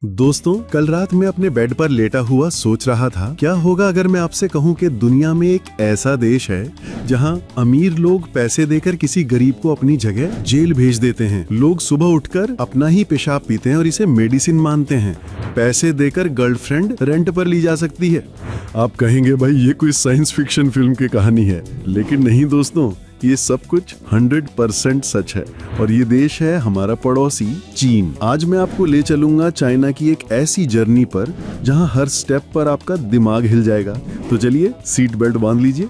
दोस्तों, कल रात मैं अपने बेड पर लेटा हुआ सोच रहा था, क्या होगा अगर मैं आपसे कहूं कि दुनिया में एक ऐसा देश है जहां अमीर लोग पैसे देकर किसी गरीब को अपनी जगह जेल भेज देते हैं। लोग सुबह उठकर अपना ही पेशाब पीते हैं और इसे मेडिसिन मानते हैं। पैसे देकर गर्लफ्रेंड रेंट पर ली जा सकती है। आप कहेंगे भाई ये कोई साइंस फिक्शन फिल्म की कहानी है, लेकिन नहीं दोस्तों, ये सब कुछ 100% सच है। और ये देश है हमारा पड़ोसी चीन। आज मैं आपको ले चलूंगा चाइना की एक ऐसी जर्नी पर जहां हर स्टेप पर आपका दिमाग हिल जाएगा। तो चलिए सीट बेल्ट बांध लीजिए।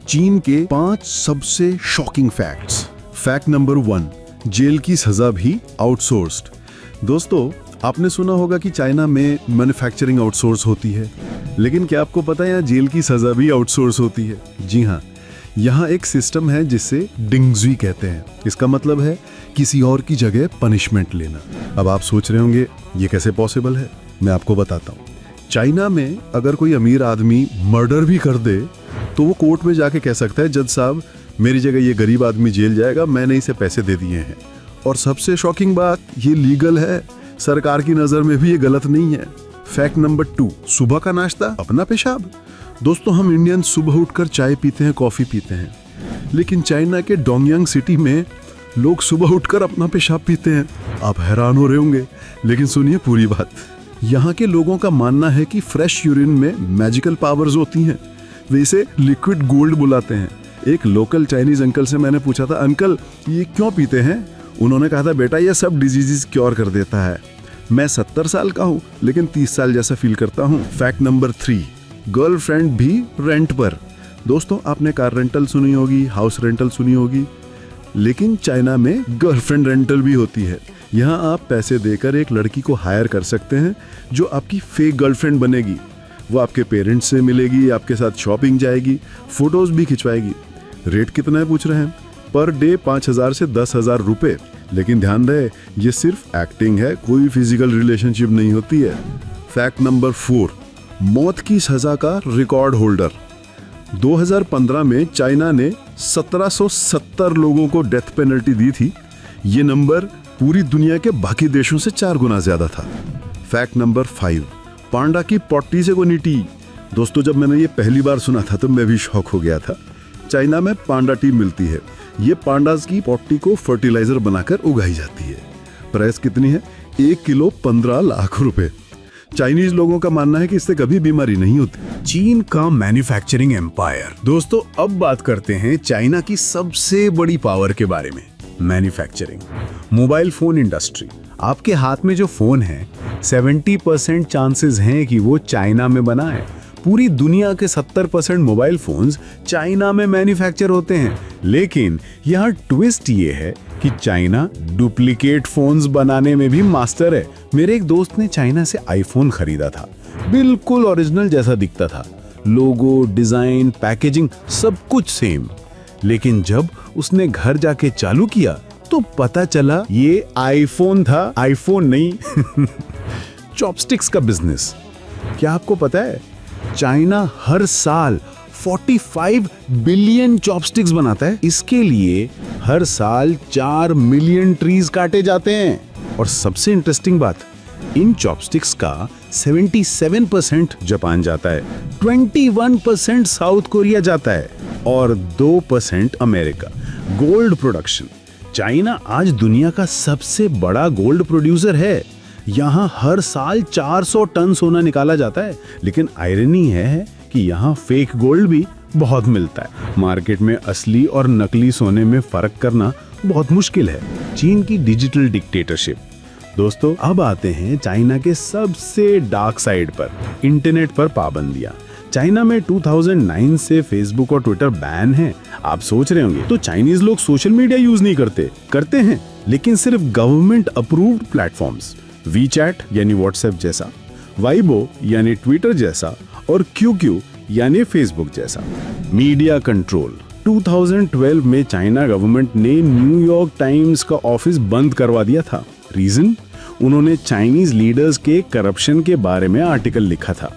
चीन के 5 सबसे शॉकिंग फैक्ट्स। फैक्ट नंबर 1, जेल की सजा भी आउटसोर्स्ड। दोस्तों, आपने सुना होगा कि चाइना में मैन्युफैक्चरिंग आउटसोर्स होती है, लेकिन क्या आपको पता है यहाँ जेल की सजा भी आउटसोर्स होती है? जी हाँ, यहाँ एक सिस्टम है जिसे डिंगजुई कहते हैं। इसका मतलब है किसी और की जगह पनिशमेंट लेना। अब आप सोच रहे होंगे ये कैसे पॉसिबल है? मैं आपको बताता हूँ। चाइना में अगर कोई अमीर आदमी मर्डर भी कर दे तो वो कोर्ट में जाके कह सकता है, जज साहब मेरी जगह ये गरीब आदमी जेल जाएगा, मैंने इसे पैसे दे दिए हैं। और सबसे शॉकिंग बात, ये लीगल है। सरकार की नजर में भी ये गलत नहीं है। फैक्ट नंबर 2, सुबह का नाश्ता अपना पेशाब। दोस्तों, हम इंडियन सुबह उठकर चाय पीते हैं, कॉफी पीते हैं, लेकिन चाइना के डोंगयांग सिटी में लोग सुबह उठकर अपना पेशाब पीते हैं। आप हैरान हो रहे होंगे, लेकिन सुनिए पूरी बात। यहाँ के लोगों का मानना है कि फ्रेश यूरिन में मैजिकल पावर्स होती हैं। वे इसे लिक्विड गोल्ड बुलाते हैं। एक लोकल चाइनीज अंकल से मैंने पूछा था, अंकल ये क्यों पीते हैं? उन्होंने कहा था, बेटा ये सब डिजीजेस क्योर कर देता है। मैं 70 साल का हूँ, लेकिन 30 साल जैसा फील करता हूँ। फैक्ट नंबर 3, गर्लफ्रेंड भी रेंट पर। दोस्तों, आपने कार रेंटल सुनी होगी, हाउस रेंटल सुनी होगी, लेकिन चाइना में गर्लफ्रेंड रेंटल भी होती है। यहाँ आप पैसे देकर एक लड़की को हायर कर सकते हैं जो आपकी फेक गर्लफ्रेंड बनेगी। वो आपके पेरेंट्स से मिलेगी, आपके साथ शॉपिंग जाएगी, फोटोज भी खिंचवाएगी। रेट कितना है पूछ रहे हैं? पर डे 5,000 से 10,000 रुपए। लेकिन ध्यान रहे, ये सिर्फ एक्टिंग है, कोई फिजिकल रिलेशनशिप नहीं होती है। फैक्ट नंबर 4, मौत की सजा का रिकॉर्ड होल्डर। 2015 में चाइना ने 1770 लोगों को डेथ पेनल्टी दी थी। ये नंबर पूरी दुनिया के बाकी देशों से 4 गुना ज्यादा था। फैक्ट नंबर 5, पांडा की पॉटी से टी। दोस्तों, जब मैंने ये पहली बार सुना था तो मैं भी शॉक हो गया था। चाइना में पांडा टी मिलती है। ये पांडास की पॉटी को फर्टिलाइजर बनाकर उगाई जाती है। प्राइस कितनी है? 1 किलो 15 लाख रुपए। चाइनीज लोगों का मानना है कि इससे कभी बीमारी नहीं होती। चीन का मैन्युफैक्चरिंग एम्पायर। दोस्तों, अब बात करते हैं चाइना की सबसे बड़ी पावर के बारे में, मैन्युफैक्चरिंग। Mobile phone industry. आपके हाथ में जो फोन है, 70% चांसेस हैं कि वो चाइना में बना है। पूरी दुनिया के 70% मोबाइल फोन्स चाइना में मैन्युफैक्चर होते हैं। लेकिन यहाँ ट्विस्ट ये है कि चाइना डुप्लीकेट फोन्स बनाने में भी मास्टर है। मेरे एक दोस्त ने चाइना से आईफोन खरीदा था। बिल्कुल ओरिजिनल जैसा दिखता था, लोगो, डिजाइन, पैकेजिंग सब कुछ सेम। लेकिन जब उसने घर जाके चालू किया तो पता चला ये आईफोन था, आईफोन नहीं। चॉपस्टिक्स का बिजनेस। क्या आपको पता है चाइना हर साल 45 बिलियन चॉपस्टिक्स बनाता है। इसके लिए हर साल 4 मिलियन ट्रीज काटे जाते हैं। और सबसे इंटरेस्टिंग बात, इन चॉपस्टिक्स का 77% जापान जाता है, 21% साउथ कोरिया जाता है और 2% अमेरिका। Gold production. चाइना आज दुनिया का सबसे बड़ा गोल्ड प्रोड्यूसर है। यहाँ हर साल 400 टन सोना निकाला जाता है। लेकिन आयरनी है कि यहाँ फेक गोल्ड भी बहुत मिलता है। मार्केट में असली और नकली सोने में फर्क करना बहुत मुश्किल है। चीन की डिजिटल डिक्टेटरशिप। दोस्तों, अब आते हैं चाइना के सबसे डार्क साइड पर, इंटरनेट पर पाबंदियां। चाइना में 2009 से फेसबुक और ट्विटर बैन है। आप सोच रहे होंगे तो चाइनीज लोग सोशल मीडिया यूज नहीं करते हैं, लेकिन सिर्फ गवर्नमेंट अप्रूव्ड प्लेटफॉर्म्स, वीचैट यानी व्हाट्सएप जैसा, वाइबो यानी ट्विटर जैसा और क्यूक्यू यानी फेसबुक जैसा। Media control. 2012 में चाइना गवर्नमेंट ने न्यूयॉर्क टाइम्स का ऑफिस बंद करवा दिया था। रीजन? उन्होंने चाइनीज लीडर्स के करप्शन के बारे में आर्टिकल लिखा था।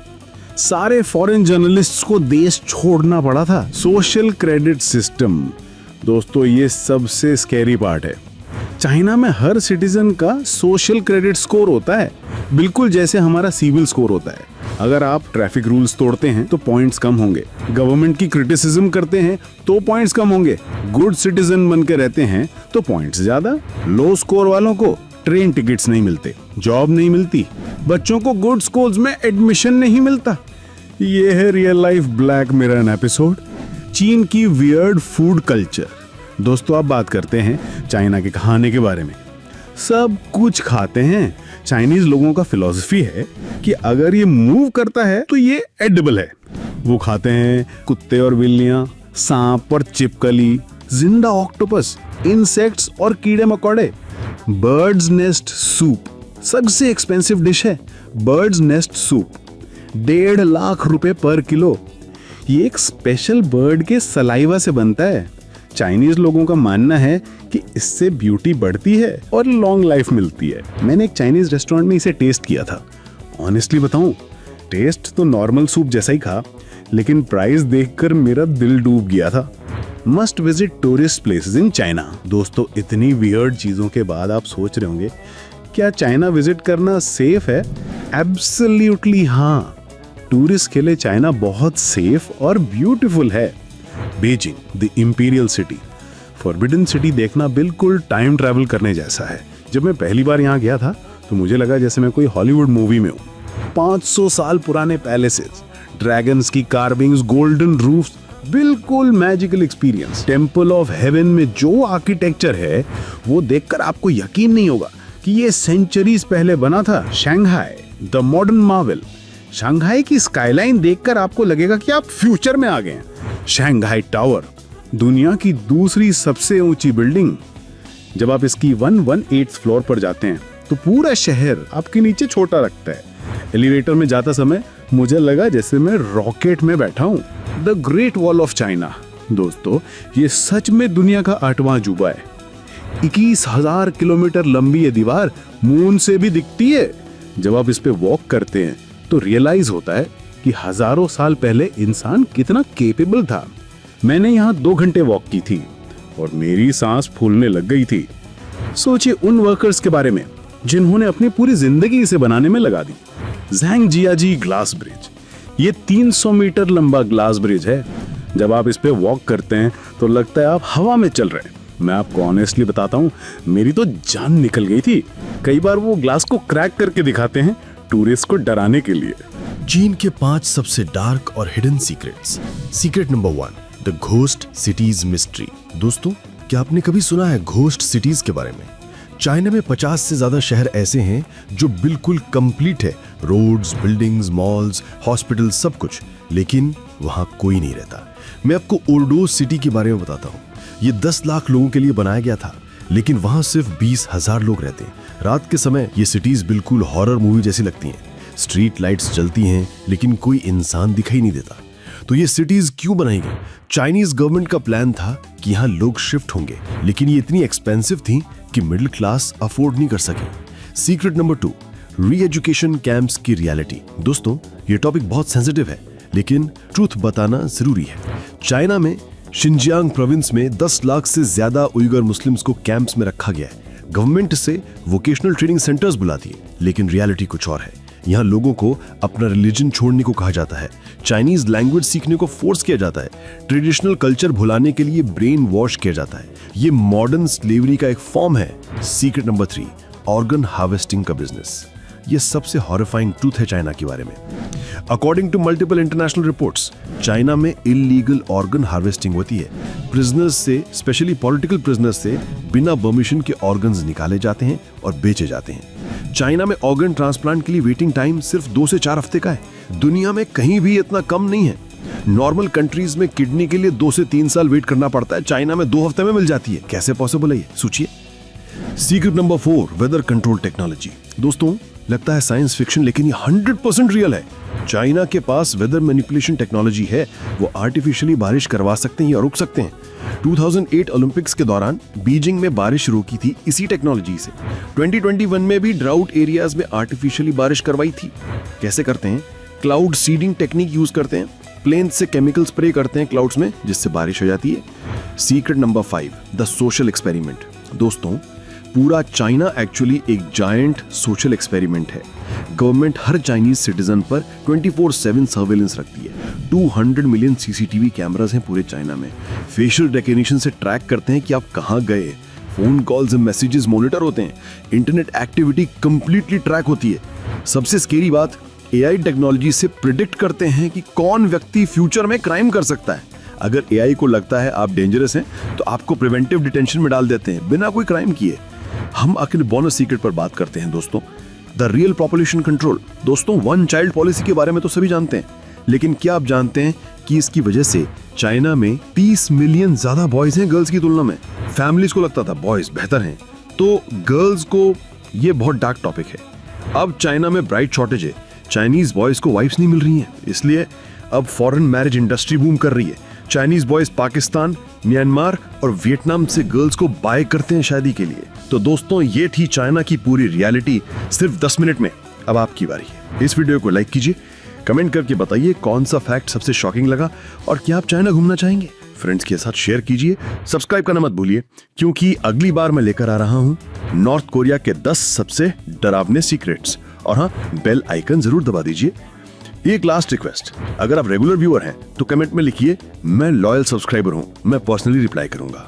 सारे फॉरेन जर्नलिस्ट्स को देश छोड़ना पड़ा था। Social credit system. दोस्तों, ये सबसे स्कैरी पार्ट है। चाइना में हर सिटीजन का सोशल क्रेडिट स्कोर होता है, बिल्कुल जैसे हमारा सिविल स्कोर होता है। अगर आप ट्रैफिक रूल्स तोड़ते हैं तो पॉइंट्स कम होंगे, गवर्नमेंट की क्रिटिसिज्म करते हैं तो पॉइंट्स कम होंगे, गुड सिटीजन बन के रहते हैं तो पॉइंट्स ज्यादा। लो स्कोर वालों को ट्रेन टिकट्स नहीं मिलते, जॉब नहीं मिलती, बच्चों को गुड स्कूल्स में एडमिशन नहीं मिलता। ये है real life black mirror episode, चीन की वियर्ड फूड कल्चर। दोस्तों, अब बात करते हैं चाइना के खाने के बारे में। सब कुछ खाते हैं। चाइनीज लोगों का फिलॉसफी है कि अगर ये मूव करता है तो ये एडिबल है। वो खाते हैं कुत्ते और बिल्लियां, सांप और छिपकली, जिंदा ऑक्टोपस, इंसेक्ट्स और कीड़े मकोड़े। बर्ड्स नेस्ट सूप सबसे एक्सपेंसिव डिश है। बर्ड्स नेस्ट सूप 1.5 लाख रुपए पर किलो। ये एक स्पेशल बर्ड के सलाइवा से बनता है। चाइनीज लोगों का मानना है कि इससे ब्यूटी बढ़ती है और लॉन्ग लाइफ मिलती है। मैंने एक चाइनीज रेस्टोरेंट में इसे टेस्ट किया था। ऑनेस्टली बताऊं, टेस्ट तो नॉर्मल सूप जैसा ही था, लेकिन प्राइस देखकर मेरा दिल डूब गया था। Must visit tourist places in China. दोस्तों, इतनी वियर्ड चीजों के बाद आप सोच रहे होंगे क्या चाइना विजिट करना सेफ है? एब्सोल्युटली हाँ, टूरिस्ट के लिए चाइना बहुत सेफ और ब्यूटीफुल है। Beijing, the imperial city, forbidden city देखना बिल्कुल टाइम ट्रैवल करने जैसा है। जब मैं पहली बार यहाँ गया था तो मुझे लगा जैसे मैं कोई हॉलीवुड मूवी में हूँ। 500 साल पुराने पैलेसेस, ड्रैगन्स की कार्विंग्स, गोल्डन रूफ्स, बिल्कुल magical experience. Temple of haven में जो आर्किटेक्चर है वो देखकर आपको यकीन नहीं होगा कि ये सेंचुरीज पहले बना था। Shanghai, the modern Marvel. Shanghai की स्काईलाइन देखकर आपको लगेगा कि आप फ्यूचर में आ गए हैं। शंघाई टावर, दुनिया की दूसरी सबसे ऊंची बिल्डिंग। जब आप इसकी 118th फ्लोर पर जाते हैं तो पूरा शहर आपके नीचे छोटा लगता है। एलिवेटर में जाता समय मुझे लगा जैसे मैं रॉकेट में बैठा हूं। The great wall of China. दोस्तों, ये सच में दुनिया का 8वां अजूबा है। 21,000 किलोमीटर लंबी ये दीवार मून से भी दिखती है। जब आप इस पे वॉक करते हैं तो रियलाइज होता है कि हजारों साल पहले इंसान कितना केपेबल था। मैंने यहाँ 2 घंटे वॉक की थी और मेरी सांस फूलने लग गई थी। सोचिए उन वर्कर्स के बारे में जिन्होंने अपनी पूरी जिंदगी इसे बनाने में लगा दी। ज़ैंगजियाजी ग्लास ब्रिज, ये 300 मीटर लंबा ग्लास ब्रिज है। जब आप इस पे वॉक करते हैं तो लगता है आप हवा में चल रहे हैं। मैं आपको ऑनेस्टली बताता हूँ, मेरी तो जान निकल गई थी। कई बार वो ग्लास को क्रैक करके दिखाते हैं टूरिस्ट को डराने के लिए। चीन के 5 सबसे डार्क और hidden secrets. Secret number 1, the ghost cities mystery. दोस्तों, क्या आपने कभी सुना है घोस्ट सिटीज के बारे में? चाइना में 50 से ज्यादा शहर ऐसे हैं जो बिल्कुल कंप्लीट है, रोड्स, बिल्डिंग्स, मॉल्स, हॉस्पिटल, सब कुछ, लेकिन वहां कोई नहीं रहता। मैं आपको ओर्डोज सिटी के बारे में बताता हूँ। ये 10 लाख लोगों के लिए बनाया गया था, लेकिन वहां सिर्फ 20,000 लोग रहते हैं। रात के समय ये सिटीज बिल्कुल हॉरर मूवी जैसी लगती हैं। स्ट्रीट लाइट्स जलती हैं, लेकिन कोई इंसान दिखाई नहीं देता। तो ये सिटीज क्यों बनाई गई? चाइनीज गवर्नमेंट का प्लान था कि यहाँ लोग शिफ्ट होंगे, लेकिन ये इतनी एक्सपेंसिव थी कि मिडिल क्लास अफोर्ड नहीं कर सके। सीक्रेट नंबर 2, री एजुकेशन कैंप्स की रियलिटी। दोस्तों, ये टॉपिक बहुत सेंसिटिव है, लेकिन ट्रूथ बताना जरूरी है। चाइना में शिनजियांग प्रोविंस में 10 लाख से ज्यादा उइगर मुस्लिम्स को कैंप्स में रखा गया है। गवर्नमेंट से वोकेशनल ट्रेनिंग सेंटर्स बुलाती है, लेकिन रियलिटी कुछ और है। यहाँ लोगों को अपना रिलीजन छोड़ने को कहा जाता है, चाइनीज लैंग्वेज सीखने को फोर्स किया जाता है, ट्रेडिशनल कल्चर भुलाने के लिए ब्रेन वॉश किया जाता है। ये मॉडर्न स्लेवरी का एक फॉर्म है। सीक्रेट नंबर 3, ऑर्गन हार्वेस्टिंग का बिजनेस। ये सबसे हॉरिफाइंग ट्रूथ है चाइना के बारे में। According to multiple international reports, China में इलीगल ऑर्गन हार्वेस्टिंग होती है। प्रिजनर्स से, स्पेशली पॉलिटिकल प्रिजनर्स से बिना परमिशन के ऑर्गन्स निकाले जाते हैं और बेचे जाते हैं। चाइना में ऑर्गन ट्रांसप्लांट के लिए वेटिंग टाइम सिर्फ 2 से 4 हफ्ते का है। दुनिया में कहीं भी इतना कम नहीं है। नॉर्मल कंट्रीज में किडनी के लिए 2 से 3 साल वेट करना पड़ता है, चाइना में 2 हफ्ते में मिल जाती है। कैसे पॉसिबल है ये, सोचिए। Secret number 4, weather control technology. दोस्तों, लगता है साइंस फिक्शन, लेकिन ये 100% रियल है। चाइना के पास वेदर मैनिपुलेशन टेक्नोलॉजी है। वो आर्टिफिशियली बारिश करवा सकते हैं या रुक सकते हैं। 2008 ओलंपिक्स के दौरान बीजिंग में बारिश रोकी थी इसी टेक्नोलॉजी से। 2021 में भी ड्राउट एरियाज में आर्टिफिशियली बारिश करवाई थी। कैसे करते हैं? क्लाउड सीडिंग टेक्निक यूज करते हैं। प्लेन से केमिकल स्प्रे करते हैं क्लाउड्स में, जिससे बारिश हो जाती है। Secret number 5, the social experiment. दोस्तों, पूरा चाइना एक्चुअली एक जायंट सोशल एक्सपेरिमेंट है। गवर्नमेंट हर चाइनीज सिटीजन पर 24/7 सर्वेलेंस रखती है। 200 मिलियन सीसीटीवी कैमरास हैं पूरे चाइना में। फेशियल रिकग्निशन से ट्रैक करते हैं कि आप कहां गए। फोन कॉल्स और मैसेजेस मॉनिटर होते हैं। इंटरनेट एक्टिविटी कंप्लीटली ट्रैक होती है। सबसे स्केरी बात, एआई टेक्नोलॉजी से प्रिडिक्ट करते हैं कि कौन व्यक्ति फ्यूचर में क्राइम कर सकता है। अगर एआई को लगता है आप डेंजरस हैं तो आपको प्रिवेंटिव डिटेंशन में डाल देते हैं बिना कोई क्राइम किए। हम आखिर बोनस सीक्रेट पर बात करते हैं दोस्तों, द रियल पॉपुलेशन कंट्रोल। दोस्तों, वन चाइल्ड पॉलिसी के बारे में तो सभी जानते हैं, लेकिन क्या आप जानते हैं कि इसकी वजह से चाइना में 30 मिलियन ज्यादा बॉयज हैं गर्ल्स की तुलना में। फैमिलीज को लगता था बॉयज बेहतर हैं, तो गर्ल्स को ये बहुत डार्क टॉपिक है। अब चाइना में ब्राइड शॉर्टेज है। चाइनीज बॉयज को वाइफ्स नहीं मिल रही हैं, इसलिए अब फॉरेन मैरिज इंडस्ट्री बूम कर रही है। चाइनीज बॉयज पाकिस्तान, म्यांमार और वियतनाम से गर्ल्स को बाय करते हैं शादी के लिए। तो दोस्तों, ये थी चाइना की पूरी रियलिटी सिर्फ 10 मिनट में। अब आपकी बारी है। इस वीडियो को लाइक कीजिए, कमेंट करके बताइए कौन सा फैक्ट सबसे शॉकिंग लगा और क्या आप चाइना घूमना चाहेंगे। फ्रेंड्स के साथ शेयर कीजिए, सब्सक्राइब करना मत भूलिए, क्योंकि अगली बार मैं लेकर आ रहा हूं नॉर्थ कोरिया के 10 सबसे डरावने सीक्रेट्स। और हाँ, बेल आइकन जरूर दबा दीजिए। एक लास्ट रिक्वेस्ट, अगर आप रेगुलर व्यूअर हैं तो कमेंट में लिखिए मैं लॉयल सब्सक्राइबर हूं, मैं पर्सनली रिप्लाई करूंगा।